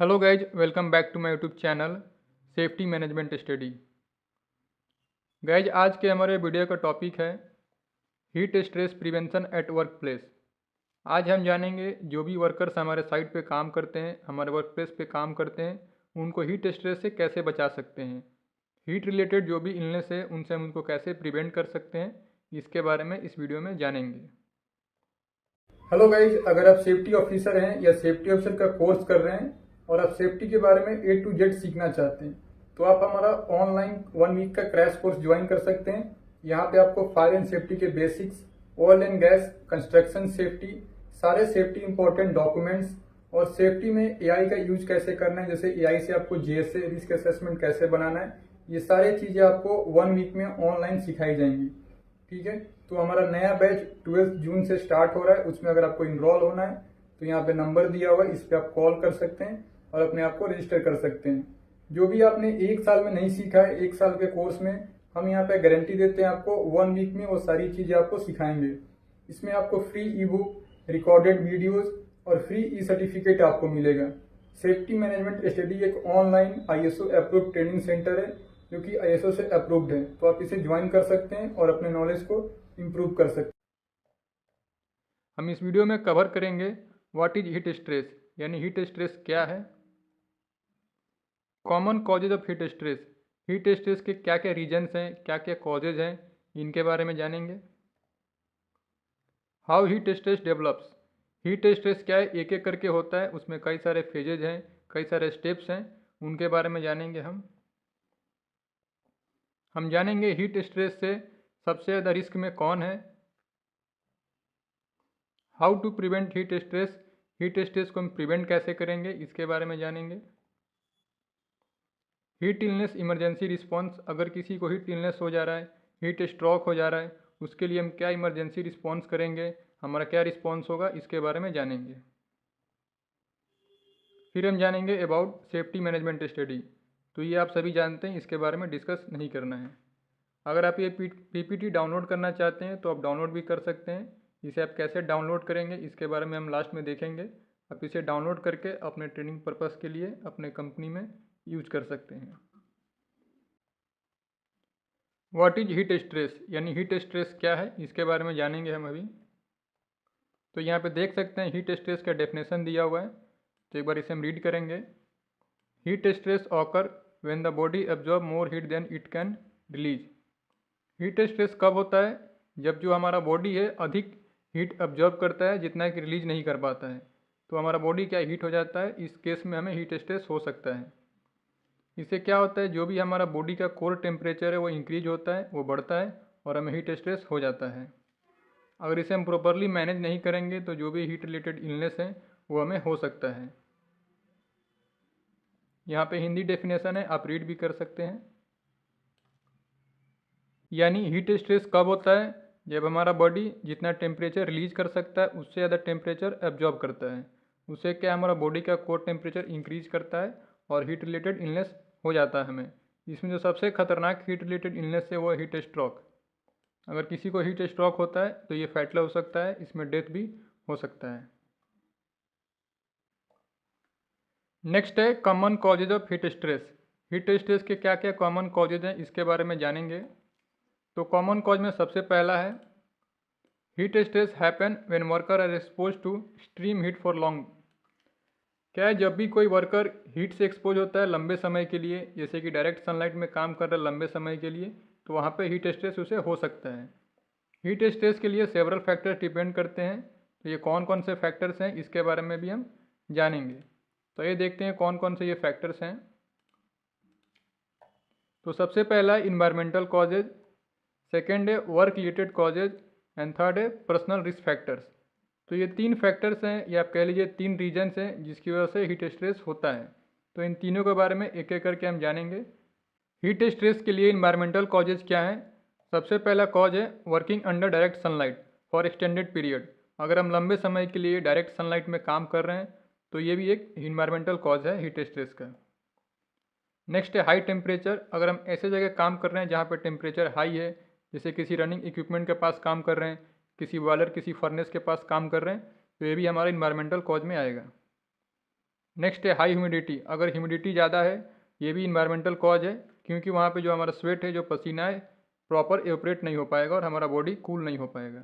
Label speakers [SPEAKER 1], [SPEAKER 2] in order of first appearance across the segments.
[SPEAKER 1] Hello guys, welcome back to my YouTube channel safety management study. Guys, आज के हमारे video का topic है heat stress prevention at work place. आज हम जानेंगे जो भी वर्कर्स हमारे साइट पे काम करते हैं, हमारे वर्क प्लेस पे काम करते हैं, उनको हीट स्ट्रेस से कैसे बचा सकते हैं। हीट रिलेटेड जो भी इलनेस है उनसे हम उनको कैसे प्रिवेंट कर सकते हैं, इसके बारे में इस वीडियो में जानेंगे। हेलो गाइज, अगर आप सेफ्टी ऑफिसर हैं या सेफ्टी ऑफिसर का कोर्स कर रहे हैं और आप सेफ्टी के बारे में A to Z सीखना चाहते हैं तो आप हमारा ऑनलाइन 1 वीक का क्रैश कोर्स ज्वाइन कर सकते हैं। यहाँ पे आपको फायर एंड सेफ्टी के basics, oil and gas, construction safety, सारे सेफ्टी इंपॉर्टेंट डॉक्यूमेंट्स और सेफ्टी में AI का यूज कैसे करना है, जैसे AI से आपको GSA रिस्क असेसमेंट कैसे बनाना है, ये सारी चीजें आपको 1 वीक में ऑनलाइन सिखाई जाएंगी। ठीक है, तो हमारा नया बैच 12 जून से स्टार्ट हो रहा है। उसमें अगर आपको इनरोल होना है तो यहाँ पे नंबर दिया हुआ है, इस पे आप कॉल कर सकते हैं और अपने आप को रजिस्टर कर सकते हैं। जो भी आपने 1 साल में नहीं सीखा है, 1 साल के कोर्स में हम यहाँ पे गारंटी देते हैं आपको 1 वीक में वो सारी चीजें आपको सिखाएंगे। इसमें आपको फ्री ई बुक, रिकॉर्डेड वीडियोज और फ्री ई सर्टिफिकेट आपको मिलेगा। सेफ्टी मैनेजमेंट स्टडी एक online ISO approved training centre है जो कि ISO से अप्रूव्ड है, तो आप इसे ज्वाइन कर सकते हैं और अपने नॉलेज को इम्प्रूव कर सकते हैं। हम इस वीडियो में कवर करेंगे व्हाट इज हीट स्ट्रेस, यानी हीट स्ट्रेस क्या है, common causes of heat stress, heat stress के क्या क्या रीजन्स हैं, क्या क्या कॉजेज हैं, इनके बारे में जानेंगे। How heat stress develops, heat stress क्या है, एक एक करके होता है, उसमें कई सारे फेजेज हैं, कई सारे स्टेप्स हैं, उनके बारे में जानेंगे। हम जानेंगे हीट स्ट्रेस से सबसे ज़्यादा रिस्क में कौन है, how to prevent heat stress, heat stress को हम प्रिवेंट कैसे करेंगे, इसके बारे में जानेंगे। हीट इलनेस इमरजेंसी रिस्पॉन्स, अगर किसी को हीट इलनेस हो जा रहा है, हीट स्ट्रोक हो जा रहा है, उसके लिए हम क्या इमरजेंसी रिस्पॉन्स करेंगे, हमारा क्या रिस्पॉन्स होगा, इसके बारे में जानेंगे। फिर हम जानेंगे अबाउट सेफ्टी मैनेजमेंट स्टडी, तो ये आप सभी जानते हैं, इसके बारे में डिस्कस नहीं करना है। अगर आप ये PPT डाउनलोड करना चाहते हैं तो आप डाउनलोड भी कर सकते हैं। इसे आप कैसे डाउनलोड करेंगे इसके बारे में हम लास्ट में देखेंगे। आप इसे डाउनलोड करके अपने ट्रेनिंग पर्पस के लिए अपने कंपनी में यूज कर सकते हैं। व्हाट इज हीट स्ट्रेस, यानी हीट स्ट्रेस क्या है, इसके बारे में जानेंगे हम अभी। तो यहाँ पे देख सकते हैं हीट स्ट्रेस का डेफिनेशन दिया हुआ है, तो एक बार इसे हम रीड करेंगे। Heat stress occur when the body absorb more heat than it can release. Heat stress कब होता है, जब जो हमारा बॉडी है अधिक हीट अब्जॉर्ब करता है जितना कि रिलीज नहीं कर पाता है, तो हमारा बॉडी क्या हीट हो जाता है। इस केस में हमें हीट स्ट्रेस हो सकता है। इससे क्या होता है, जो भी हमारा बॉडी का कोर टेम्परेचर है वो इंक्रीज होता है, वो बढ़ता है और हमें हीट स्ट्रेस हो जाता है। अगर इसे हम प्रॉपरली मैनेज नहीं करेंगे तो जो भी हीट रिलेटेड इलनेस है वो हमें हो सकता है। यहाँ पे हिंदी डेफिनेशन है, आप रीड भी कर सकते हैं। यानी हीट स्ट्रेस कब होता है, जब हमारा बॉडी जितना टेम्परेचर रिलीज कर सकता है उससे ज़्यादा टेम्परेचर एब्जॉर्ब करता है। उससे क्या हमारा बॉडी का कोर टेम्परेचर इंक्रीज करता है और हीट रिलेटेड इलनेस हो जाता है हमें। इसमें जो सबसे खतरनाक हीट रिलेटेड इलनेस है वो है हीट स्ट्रोक। अगर किसी को हीट स्ट्रोक होता है तो ये फैटल हो सकता है, इसमें डेथ भी हो सकता है। नेक्स्ट है common causes of heat stress. Heat stress के क्या क्या कॉमन कॉजेज हैं इसके बारे में जानेंगे। तो कॉमन कॉज में सबसे पहला है heat stress happen when worker are expose to extreme heat for long. क्या है, जब भी कोई वर्कर हीट से एक्सपोज होता है लंबे समय के लिए, जैसे कि डायरेक्ट सनलाइट में काम कर रहा है लंबे समय के लिए, तो वहाँ पे हीट स्ट्रेस उसे हो सकता है। हीट स्ट्रेस के लिए सेवरल फैक्टर्स डिपेंड करते हैं, तो ये कौन कौन से फैक्टर्स हैं इसके बारे में भी हम जानेंगे। तो ये देखते हैं कौन कौन से ये फैक्टर्स हैं। तो सबसे पहला है इन्वायरमेंटल कॉजेज, सेकेंड है work related causes and third है पर्सनल रिस्क फैक्टर्स। तो ये 3 फैक्टर्स हैं, या आप कह लीजिए 3 रीजन्स हैं जिसकी वजह से हीट स्ट्रेस होता है। तो इन तीनों के बारे में एक एक करके हम जानेंगे। हीट स्ट्रेस के लिए इन्वायरमेंटल कॉजेज क्या हैं। सबसे पहला कॉज है working under direct sunlight for extended period. अगर हम लंबे समय के लिए डायरेक्ट सनलाइट में काम कर रहे हैं तो ये भी एक इन्वायरमेंटल कॉज है हीट स्ट्रेस का। नेक्स्ट है हाई टेम्परेचर। अगर हम ऐसे जगह काम कर रहे हैं जहाँ पर टेम्परेचर हाई है, जैसे किसी रनिंग इक्विपमेंट के पास काम कर रहे हैं, किसी बॉयलर किसी फर्नेस के पास काम कर रहे हैं, तो ये भी हमारा इन्वायरमेंटल कॉज में आएगा। नेक्स्ट है हाई ह्यूमिडिटी, अगर ह्यूमिडिटी ज़्यादा है ये भी इन्वायरमेंटल कॉज है, क्योंकि वहाँ पे जो हमारा स्वेट है, जो पसीना है, प्रॉपर एवोपरेट नहीं हो पाएगा और हमारा बॉडी कूल नहीं हो पाएगा।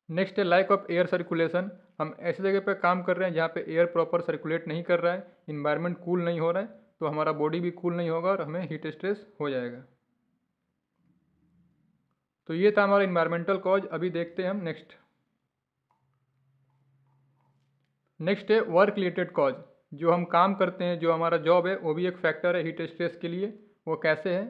[SPEAKER 1] नेक्स्ट है लैक ऑफ एयर सर्कुलेशन, हम ऐसी जगह पे काम कर रहे हैं जहाँ पे एयर प्रॉपर सर्कुलेट नहीं कर रहा है, इन्वायरमेंट कूल नहीं हो रहा है, तो हमारा बॉडी भी कूल नहीं होगा और हमें हीट स्ट्रेस हो जाएगा। तो ये था हमारा इन्वायरमेंटल कॉज। अभी देखते हैं हम नेक्स्ट है वर्क रिलेटेड कॉज। जो हम काम करते हैं, जो हमारा जॉब है, वो भी एक फैक्टर है हीट स्ट्रेस के लिए। वो कैसे है?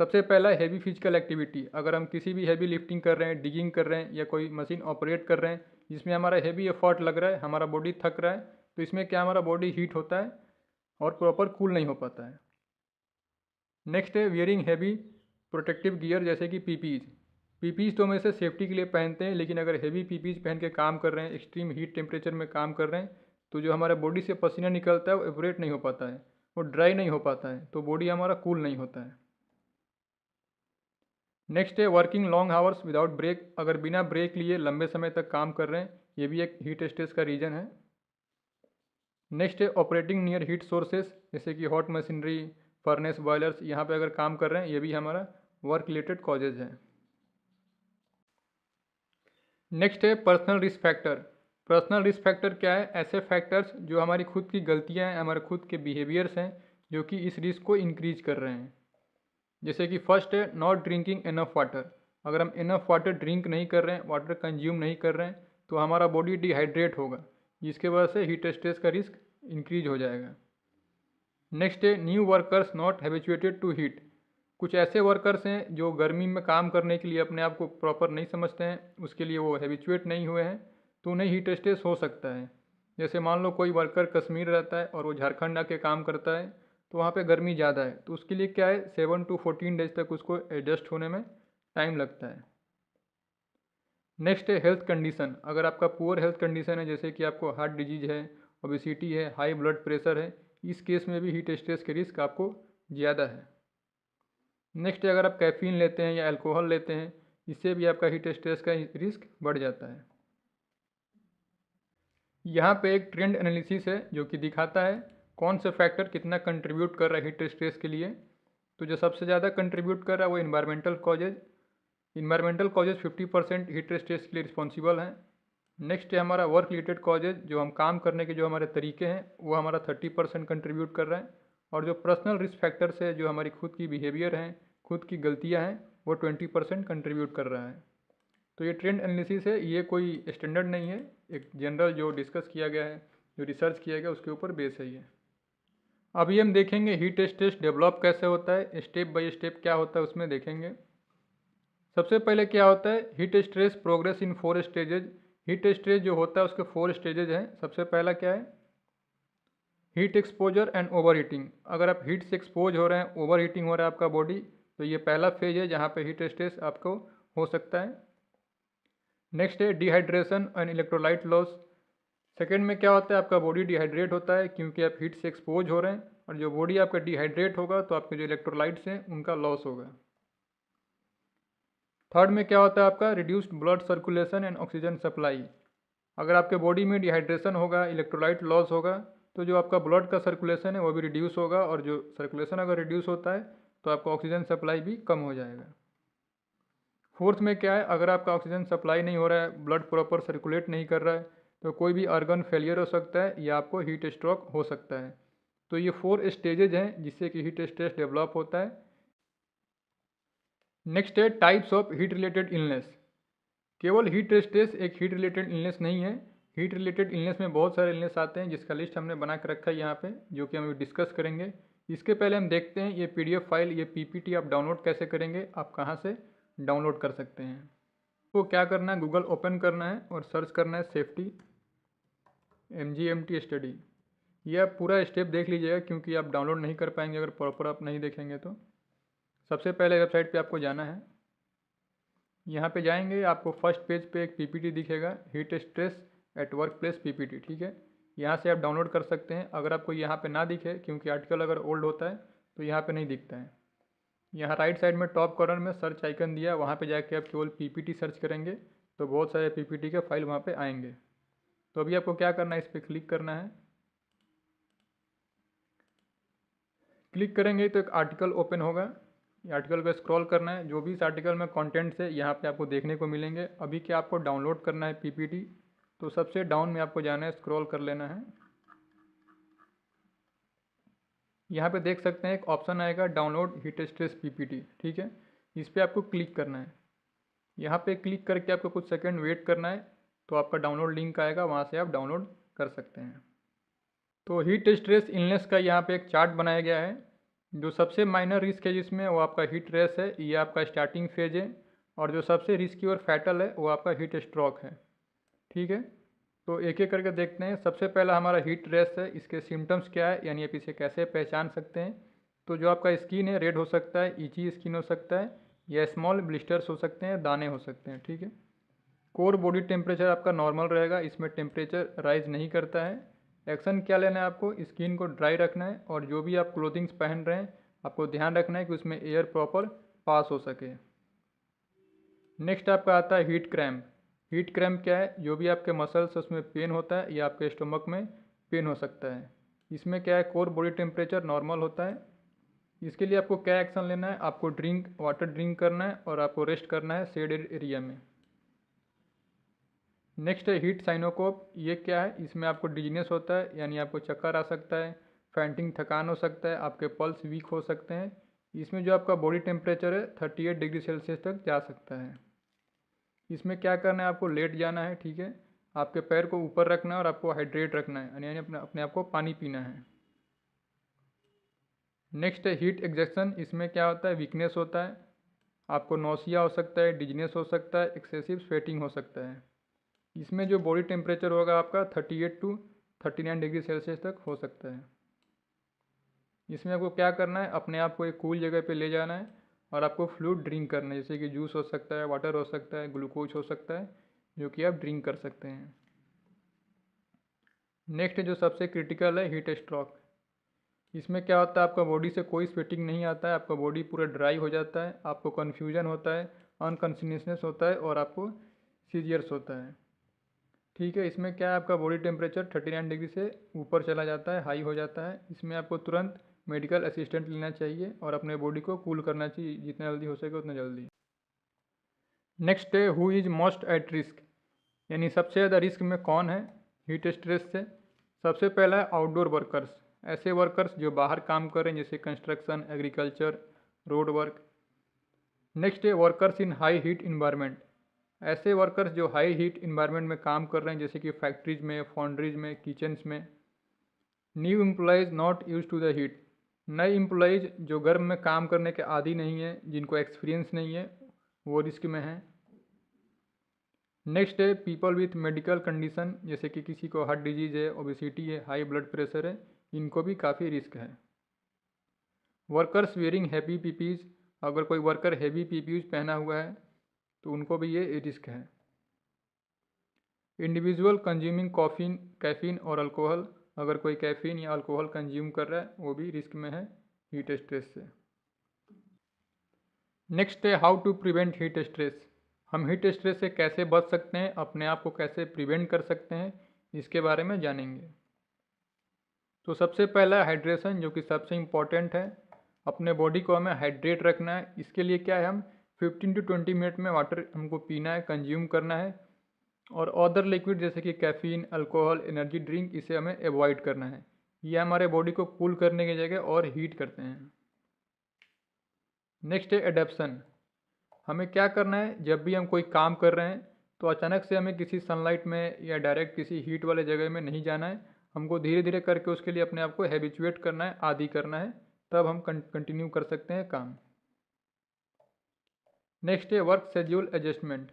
[SPEAKER 1] सबसे पहला हैवी फिजिकल एक्टिविटी, अगर हम किसी भी हैवी लिफ्टिंग कर रहे हैं, डिगिंग कर रहे हैं या कोई मशीन ऑपरेट कर रहे हैं जिसमें हमारा हैवी एफर्ट लग रहा है, हमारा बॉडी थक रहा है, तो इसमें क्या हमारा बॉडी हीट होता है और प्रॉपर कूल नहीं हो पाता है। नेक्स्ट है वियरिंग हैवी प्रोटेक्टिव गियर, जैसे कि पीपीज तो हम इसे सेफ्टी के लिए पहनते हैं, लेकिन अगर हैवी पीपीज पहन के काम कर रहे हैं, एक्सट्रीम हीट टेम्परेचर में काम कर रहे हैं, तो जो हमारे बॉडी से पसीना निकलता है वो एवोपरेट नहीं हो पाता है, वो ड्राई नहीं हो पाता है, तो बॉडी हमारा कूल नहीं होता है। नेक्स्ट है working long hours without break, अगर बिना ब्रेक लिए लंबे समय तक काम कर रहे हैं, ये भी एक हीट स्ट्रेस का रीज़न है। नेक्स्ट है ऑपरेटिंग नियर हीट सोर्सेस, जैसे कि हॉट मशीनरी, फर्नेस, बॉयलर्स, यहाँ पे अगर काम कर रहे हैं, ये भी हमारा वर्क रिलेटेड कॉजेज है। नेक्स्ट है personal risk factor. Personal risk factor क्या है? ऐसे फैक्टर्स जो हमारी खुद की गलतियाँ हैं, हमारे खुद के बिहेवियर्स हैं, जो कि इस रिस्क को इंक्रीज कर रहे हैं। जैसे कि फर्स्ट है नॉट ड्रिंकिंग इनफ वाटर, अगर हम इनफ वाटर ड्रिंक नहीं कर रहे हैं, वाटर कंज्यूम नहीं कर रहे हैं, तो हमारा बॉडी डिहाइड्रेट होगा, जिसके वजह से हीट स्ट्रेस का रिस्क इंक्रीज हो जाएगा। नेक्स्ट है new workers not habituated to heat, कुछ ऐसे वर्कर्स हैं जो गर्मी में काम करने के लिए अपने आप को प्रॉपर नहीं समझते हैं, उसके लिए वो हैबिचुएट नहीं हुए हैं, तो उन्हें हीट स्ट्रेस हो सकता है। जैसे मान लो कोई वर्कर कश्मीर रहता है और वो झारखंड आके काम करता है, तो वहाँ पे गर्मी ज़्यादा है, तो उसके लिए क्या है 7 to 14 डेज तक उसको एडजस्ट होने में टाइम लगता है। नेक्स्ट है हेल्थ कंडीशन, अगर आपका पुअर हेल्थ कंडीशन है, जैसे कि आपको हार्ट डिजीज है, ओबेसिटी है, हाई ब्लड प्रेशर है, इस केस में भी हीट स्ट्रेस के रिस्क आपको ज़्यादा है। नेक्स्ट अगर आप कैफ़ीन लेते हैं या अल्कोहल लेते हैं, इससे भी आपका हीट स्ट्रेस का रिस्क बढ़ जाता है। यहाँ पे एक ट्रेंड एनालिसिस है जो कि दिखाता है कौन से फैक्टर कितना कंट्रीब्यूट कर रहा है हीट स्ट्रेस के लिए। तो जो सबसे ज़्यादा कंट्रीब्यूट कर रहा है वो इन्वायरमेंटल कॉजेज 50% हीट स्ट्रेस के लिए रिस्पॉन्सिबल हैं। नेक्स्ट है हमारा वर्क रिलेटेड कॉजेज, जो हम काम करने के जो हमारे तरीके हैं वो हमारा 30% कंट्रीब्यूट कर रहा है। और जो पर्सनल रिस्क फैक्टर्स है, जो हमारी खुद की बिहेवियर हैं, खुद की गलतियाँ हैं, वो 20% कंट्रीब्यूट कर रहा है। तो ये ट्रेंड एनालिसिस है, ये कोई स्टैंडर्ड नहीं है, एक जनरल जो डिस्कस किया गया है, जो रिसर्च किया गया उसके ऊपर बेस है ये। अभी हम देखेंगे हीट स्ट्रेस डेवलप कैसे होता है, स्टेप बाय स्टेप क्या होता है उसमें देखेंगे। सबसे पहले क्या होता है heat stress progress in 4 stages. Heat stress जो होता है उसके 4 स्टेजेज हैं। सबसे पहला क्या है? Heat exposure and over heating, अगर आप हीट से एक्सपोज हो रहे हैं, ओवर हीटिंग हो रहा है आपका बॉडी, तो ये पहला फेज है जहाँ पे हीट स्ट्रेस आपको हो सकता है। नेक्स्ट है dehydration and electrolyte loss. Second में क्या होता है आपका बॉडी डिहाइड्रेट होता है क्योंकि आप हीट से एक्सपोज हो रहे हैं, और जो बॉडी आपका डिहाइड्रेट होगा तो आपके जो इलेक्ट्रोलाइट्स हैं उनका लॉस होगा। थर्ड में क्या होता है आपका reduced blood circulation and oxygen supply, अगर आपके बॉडी में डिहाइड्रेशन होगा, इलेक्ट्रोलाइट लॉस होगा, तो जो आपका ब्लड का सर्कुलेशन है वो भी रिड्यूस होगा, और जो सर्कुलेशन अगर रिड्यूस होता है तो आपका ऑक्सीजन सप्लाई भी कम हो जाएगा। फोर्थ में क्या है, अगर आपका ऑक्सीजन सप्लाई नहीं हो रहा है, ब्लड प्रॉपर सर्कुलेट नहीं कर रहा है, तो कोई भी ऑर्गन फेलियर हो सकता है या आपको हीट स्ट्रोक हो सकता है। तो ये 4 स्टेजेज हैं जिससे कि हीट स्ट्रेस डेवलप होता है। नेक्स्ट है types of heat related illness. केवल हीट स्ट्रेस एक हीट रिलेटेड इलनेस नहीं है, हीट रिलेटेड इलनेस में बहुत सारे इलनेस आते हैं जिसका लिस्ट हमने बना के रखा है यहाँ पे, जो कि हम डिस्कस करेंगे। इसके पहले हम देखते हैं ये PDF फाइल, ये PPT आप डाउनलोड कैसे करेंगे, आप कहाँ से डाउनलोड कर सकते हैं। तो क्या करना है, गूगल ओपन करना है और सर्च करना है सेफ्टी MGMT स्टडी। ये आप पूरा स्टेप देख लीजिएगा क्योंकि आप डाउनलोड नहीं कर पाएंगे अगर प्रॉपर आप नहीं देखेंगे तो। सबसे पहले वेबसाइट पे आपको जाना है, यहाँ पे जाएंगे आपको फर्स्ट पेज पे एक PPT दिखेगा, heat stress eight work place PPT, ठीक है। यहाँ से आप डाउनलोड कर सकते हैं। अगर आपको यहाँ पे ना दिखे, क्योंकि आर्टिकल अगर ओल्ड होता है तो यहाँ पे नहीं दिखता है, यहाँ राइट साइड में टॉप कॉर्नर में सर्च आइकन दिया, वहाँ पे जाके आप केवल PPT सर्च करेंगे तो बहुत सारे PPT के फाइल वहाँ पे आएंगे। तो अभी आपको क्या करना है, इस पर क्लिक करना है। क्लिक करेंगे तो एक आर्टिकल ओपन होगा। ये आर्टिकल पे स्क्रॉल करना है, जो भी इस आर्टिकल में कंटेंट्स है यहाँ पे आपको देखने को मिलेंगे। अभी क्या आपको डाउनलोड करना है पीपीटी, तो सबसे डाउन में आपको जाना है, स्क्रॉल कर लेना है। यहाँ पे देख सकते हैं एक ऑप्शन आएगा डाउनलोड हीट स्ट्रेस पीपीटी, ठीक है। इस पर आपको क्लिक करना है। यहाँ पे क्लिक करके आपको कुछ सेकंड वेट करना है, तो आपका डाउनलोड लिंक आएगा, वहाँ से आप डाउनलोड कर सकते हैं। तो हीट स्ट्रेस इलनेस का यहाँ पे एक चार्ट बनाया गया है। जो सबसे माइनर रिस्क है जिसमें, वो आपका हीट रेस है, ये आपका स्टार्टिंग फेज है। और जो सबसे रिस्की और फैटल है वो आपका हीट स्ट्रोक है, ठीक है। तो एक एक करके देखते हैं। सबसे पहला हमारा हीट रेस है, इसके सिम्टम्स क्या है, यानी आप इसे कैसे पहचान सकते हैं। तो जो आपका स्किन है रेड हो सकता है, इची स्किन हो सकता है, या स्मॉल ब्लिस्टर्स हो सकते हैं, दाने हो सकते हैं, ठीक है। कोर बॉडी टेम्परेचर आपका नॉर्मल रहेगा, इसमें टेम्परेचर राइज नहीं करता है। एक्शन क्या लेना है आपको, स्किन को ड्राई रखना है, और जो भी आप क्लोथिंग्स पहन रहे हैं आपको ध्यान रखना है कि उसमें एयर प्रॉपर पास हो सके। नेक्स्ट आपका आता है हीट क्रैम्प। हीट क्रैम्प क्या है, जो भी आपके मसल्स उसमें पेन होता है या आपके स्टमक में पेन हो सकता है। इसमें क्या है, कोर बॉडी टेम्परेचर नॉर्मल होता है। इसके लिए आपको क्या एक्शन लेना है, आपको वाटर ड्रिंक करना है और आपको रेस्ट करना है शेडेड एरिया में। नेक्स्ट है हीट साइनोकोप। ये क्या है, इसमें आपको डिजीनेस होता है, यानी आपको चक्कर आ सकता है, फैंटिंग थकान हो सकता है, आपके पल्स वीक हो सकते हैं। इसमें जो आपका बॉडी टेम्परेचर है 38 डिग्री सेल्सियस तक जा सकता है। इसमें क्या करना है, आपको लेट जाना है, ठीक है। आपके पैर को ऊपर रखना है और आपको हाइड्रेट रखना है, यानी अपने आप को पानी पीना है। नेक्स्ट है हीट एग्जैक्शन। इसमें क्या होता है, वीकनेस होता है, आपको नौसिया हो सकता है, डिजीनेस हो सकता है, एक्सेसिव स्वेटिंग हो सकता है। इसमें जो बॉडी टेम्परेचर होगा आपका 38 टू 39 डिग्री सेल्सियस तक हो सकता है। इसमें आपको क्या करना है, अपने आप को एक कूल जगह पे ले जाना है और आपको फ्लूइड ड्रिंक करना है, जैसे कि जूस हो सकता है, वाटर हो सकता है, ग्लूकोज हो सकता है, जो कि आप ड्रिंक कर सकते हैं। नेक्स्ट जो सबसे क्रिटिकल है, हीट स्ट्रोक। इसमें क्या होता है, आपका बॉडी से कोई स्वेटिंग नहीं आता है, आपका बॉडी पूरा ड्राई हो जाता है, आपको कन्फ्यूजन होता है, अनकॉन्शियसनेस होता है और आपको सीजियर्स होता है, ठीक है। इसमें क्या है, आपका बॉडी टेम्परेचर 39 डिग्री से ऊपर चला जाता है, हाई हो जाता है। इसमें आपको तुरंत मेडिकल असिस्टेंट लेना चाहिए और अपने बॉडी को कूल करना चाहिए, जितना जल्दी हो सके उतना जल्दी। नेक्स्ट है who is most at risk, यानी सबसे ज़्यादा रिस्क में कौन है हीट स्ट्रेस से। सबसे पहला है आउटडोर वर्कर्स, ऐसे वर्कर्स जो बाहर काम कर रहे हैं, जैसे construction, agriculture, road work. Next है workers in high heat environment, ऐसे वर्कर्स जो हाई हीट इन्वायरमेंट में काम कर रहे हैं, जैसे कि फैक्ट्रीज में, फाउंड्रीज में, किचन्स में। New employees not use to the heat, नए एम्प्लॉयज़ जो गर्म में काम करने के आदी नहीं है, जिनको एक्सपीरियंस नहीं है, वो रिस्क में हैं। नेक्स्ट है पीपल विथ मेडिकल कंडीशन, जैसे कि किसी को हार्ट डिजीज़ है, ओबेसिटी है, हाई ब्लड प्रेशर है, इनको भी काफ़ी रिस्क है। वर्कर्स वेयरिंग हैवी पीपीज, अगर कोई वर्कर हैवी पीपीज पहना हुआ है तो उनको भी ये रिस्क है। इंडिविजुअल कंज्यूमिंग कैफीन और अल्कोहल, अगर कोई कैफीन या अल्कोहल कंज्यूम कर रहा है वो भी रिस्क में है हीट स्ट्रेस से। नेक्स्ट है how to prevent heat stress, हम हीट स्ट्रेस से कैसे बच सकते हैं, अपने आप को कैसे प्रिवेंट कर सकते हैं, इसके बारे में जानेंगे। तो सबसे पहला हाइड्रेशन, जो कि सबसे इम्पॉर्टेंट है। अपने बॉडी को हमें हाइड्रेट रखना है। इसके लिए क्या है, हम 15 टू 20 मिनट में वाटर हमको पीना है, कंज्यूम करना है। और अदर लिक्विड जैसे कि कैफीन, अल्कोहल, एनर्जी ड्रिंक, इसे हमें अवॉइड करना है। ये हमारे बॉडी को कूल करने की जगह और हीट करते हैं। नेक्स्ट है एडेप्शन, हमें क्या करना है, जब भी हम कोई काम कर रहे हैं तो अचानक से हमें किसी सनलाइट में या डायरेक्ट किसी हीट वाले जगह में नहीं जाना है। हमको धीरे धीरे करके उसके लिए अपने आप को हैबिचुएट करना है, आदी करना है, तब हम कंटिन्यू कर सकते हैं काम। नेक्स्ट है वर्क शेड्यूल एडजस्टमेंट,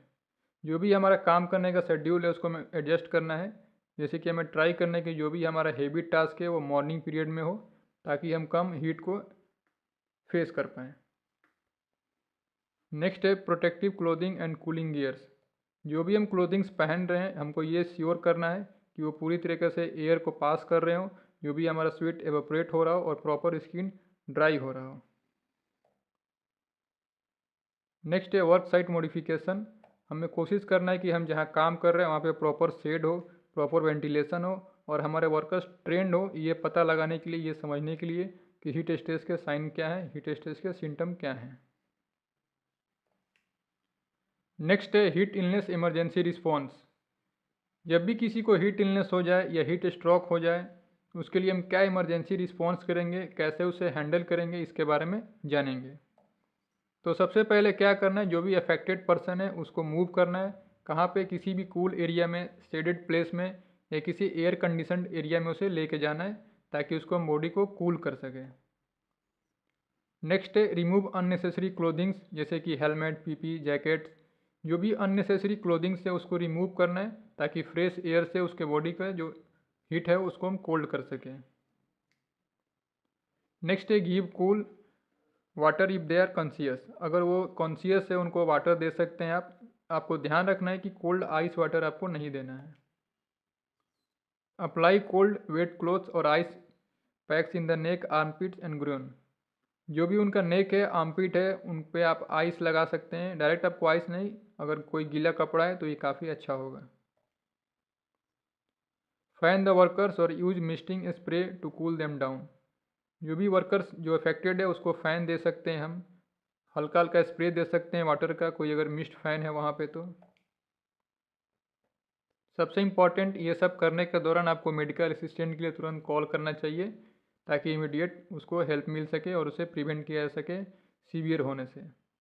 [SPEAKER 1] जो भी हमारा काम करने का शेड्यूल है उसको हमें एडजस्ट करना है। जैसे कि हमें ट्राई करना है कि जो भी हमारा हैवी टास्क है वो मॉर्निंग पीरियड में हो, ताकि हम कम हीट को फेस कर पाएँ। नेक्स्ट है protective clothing and cooling gears, जो भी हम क्लोथिंग्स पहन रहे हैं हमको ये श्योर करना है कि वो पूरी तरीके से एयर को पास कर रहे हो, जो भी हमारा स्वेट एवोपरेट हो रहा हो और प्रॉपर स्किन ड्राई हो रहा हो। नेक्स्ट है वर्क साइट मॉडिफिकेशन, हमें कोशिश करना है कि हम जहाँ काम कर रहे हैं वहाँ पे प्रॉपर शेड हो, प्रॉपर वेंटिलेशन हो और हमारे वर्कर्स ट्रेंड हो, ये पता लगाने के लिए, ये समझने के लिए कि हीट स्ट्रेस के साइन क्या है, हीट स्ट्रेस के सिम्टम क्या हैं। नेक्स्ट है हीट इलनेस इमरजेंसी रिस्पॉन्स। जब भी किसी को हीट इलनेस हो जाए या हीट स्ट्रोक हो जाए, उसके लिए हम क्या इमरजेंसी रिस्पॉन्स करेंगे, कैसे उसे हैंडल करेंगे, इसके बारे में जानेंगे। तो सबसे पहले क्या करना है, जो भी अफेक्टेड पर्सन है उसको मूव करना है। कहाँ पे, किसी भी कूल एरिया में, शेडेड प्लेस में या किसी एयर कंडीशनड एरिया में उसे लेके जाना है, ताकि उसको हम बॉडी को कूल कर सकें। नेक्स्ट है रिमूव अननेसेसरी क्लोथिंग्स, जैसे कि हेलमेट, पीपी, जैकेट्स, जो भी अननेसेसरी क्लोथिंग्स है उसको रिमूव करना है, ताकि फ्रेश एयर से उसके बॉडी का जो हीट है उसको हम कोल्ड कर सकें। नेक्स्ट है give cool water if they are conscious, अगर वो कॉन्शियस है उनको वाटर दे सकते हैं आप। आपको ध्यान रखना है कि कोल्ड आइस वाटर आपको नहीं देना है। अप्लाई कोल्ड वेट क्लोथ्स और ice packs in the neck, armpits and grown, जो भी उनका नेक है, आर्मपिट है, उन पे आप आइस लगा सकते हैं। डायरेक्ट आपको आइस नहीं, अगर कोई गीला कपड़ा है तो ये काफ़ी अच्छा होगा। फैन द वर्कर्स और use misting spray to cool them down, जो भी वर्कर्स जो अफेक्टेड है उसको फ़ैन दे सकते हैं हम, हल्का हल्का स्प्रे दे सकते हैं वाटर का, कोई अगर मिस्ट फैन है वहाँ पे तो। सबसे इम्पॉर्टेंट, ये सब करने के दौरान आपको मेडिकल असिस्टेंट के लिए तुरंत कॉल करना चाहिए, ताकि इमीडिएट उसको हेल्प मिल सके और उसे प्रिवेंट किया जा सके सीवियर होने से।